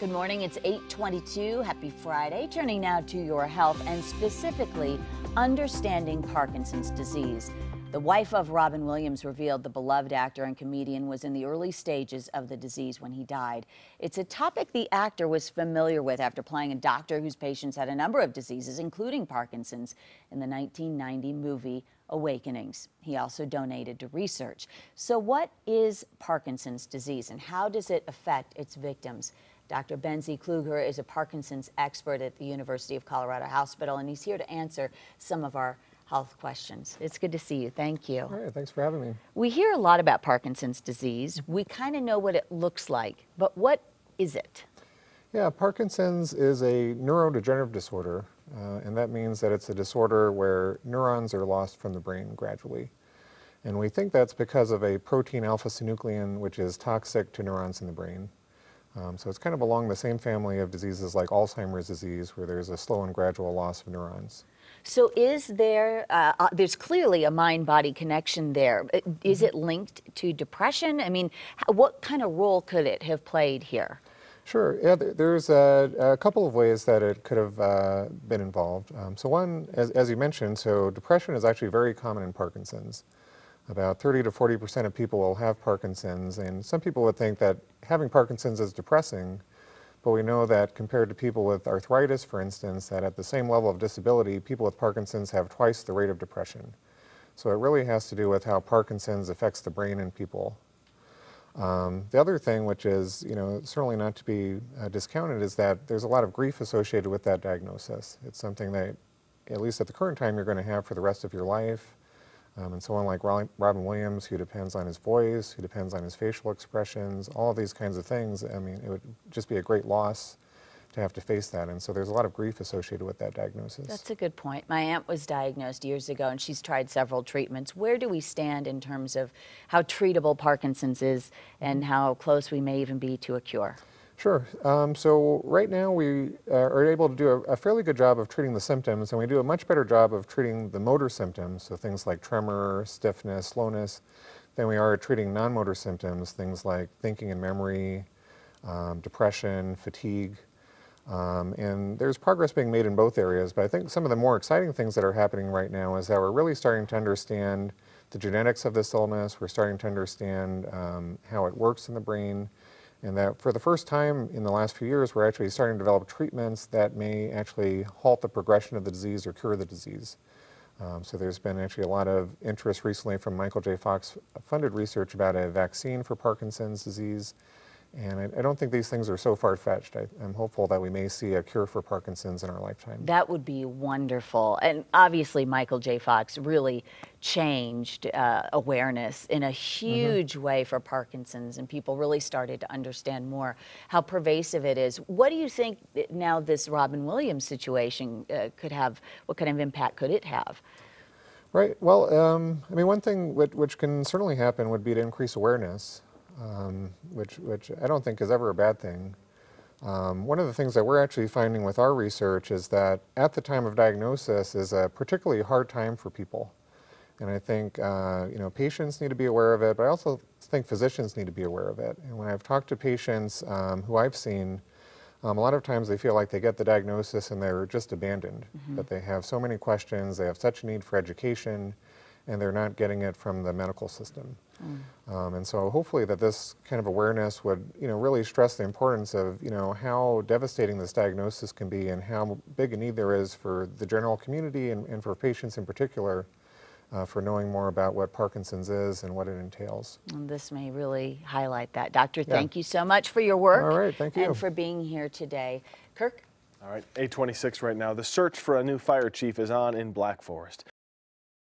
Good morning, it's 8:22. Happy Friday. Turning now to your health and specifically understanding Parkinson's disease. The wife of Robin Williams revealed the beloved actor and comedian was in the early stages of the disease when he died. It's a topic the actor was familiar with after playing a doctor whose patients had a number of diseases, including Parkinson's, in the 1990 movie Awakenings. He also donated to research. So what is Parkinson's disease and how does it affect its victims? Dr. Benzi Kluger is a Parkinson's expert at the University of Colorado Hospital, and he's here to answer some of our health questions. It's good to see you. Thank you. All right, thanks for having me. We hear a lot about Parkinson's disease. We kind of know what it looks like, but what is it? Yeah, Parkinson's is a neurodegenerative disorder, and that means that it's a disorder where neurons are lost from the brain gradually. And we think that's because of a protein alpha-synuclein, which is toxic to neurons in the brain. So it's kind of along the same family of diseases like Alzheimer's disease, where there's a slow and gradual loss of neurons. So is there, there's clearly a mind-body connection there. Is it linked to depression? I mean, what kind of role could it have played here? Sure, yeah, there's a couple of ways that it could have been involved. So one, as you mentioned, so depression is actually very common in Parkinson's. About 30 to 40% of people will have Parkinson's, and some people would think that having Parkinson's is depressing, but we know that compared to people with arthritis, for instance, that at the same level of disability, people with Parkinson's have twice the rate of depression. So it really has to do with how Parkinson's affects the brain in people. The other thing, which is certainly not to be discounted, is that there's a lot of grief associated with that diagnosis. It's something that, at least at the current time, you're going to have for the rest of your life. And someone like Robin Williams, who depends on his voice, who depends on his facial expressions, all of these kinds of things, I mean, it would just be a great loss to have to face that. And so there's a lot of grief associated with that diagnosis. That's a good point. My aunt was diagnosed years ago, and she's tried several treatments. Where do we stand in terms of how treatable Parkinson's is and how close we may even be to a cure? Sure. So right now we are able to do a fairly good job of treating the symptoms, and we do a much better job of treating the motor symptoms, so things like tremor, stiffness, slowness, than we are at treating non-motor symptoms, things like thinking and memory, depression, fatigue. And there's progress being made in both areas, but I think some of the more exciting things that are happening right now is that we're really starting to understand the genetics of this illness. We're starting to understand how it works in the brain. And that for the first time in the last few years, we're actually starting to develop treatments that may actually halt the progression of the disease or cure the disease. So there's been actually a lot of interest recently from Michael J. Fox funded research about a vaccine for Parkinson's disease. And I don't think these things are so far-fetched. I'm hopeful that we may see a cure for Parkinson's in our lifetime. That would be wonderful. And obviously, Michael J. Fox really changed awareness in a huge way for Parkinson's, and people really started to understand more how pervasive it is. What do you think now this Robin Williams situation could have? What kind of impact could it have? Right. Well, I mean, one thing which can certainly happen would be to increase awareness. Which I don't think is ever a bad thing. One of the things that we're actually finding with our research is that at the time of diagnosis is a particularly hard time for people. And I think patients need to be aware of it, but I also think physicians need to be aware of it. And when I've talked to patients who I've seen, a lot of times they feel like they get the diagnosis and they're just abandoned, that they have so many questions, they have such a need for education, and they're not getting it from the medical system. And so hopefully that this kind of awareness would really stress the importance of how devastating this diagnosis can be and how big a need there is for the general community and for patients in particular for knowing more about what Parkinson's is and what it entails. And this may really highlight that. Doctor, thank you so much for your work. All right, thank you. And for being here today. Kirk? All right, 8:26 right now. The search for a new fire chief is on in Black Forest.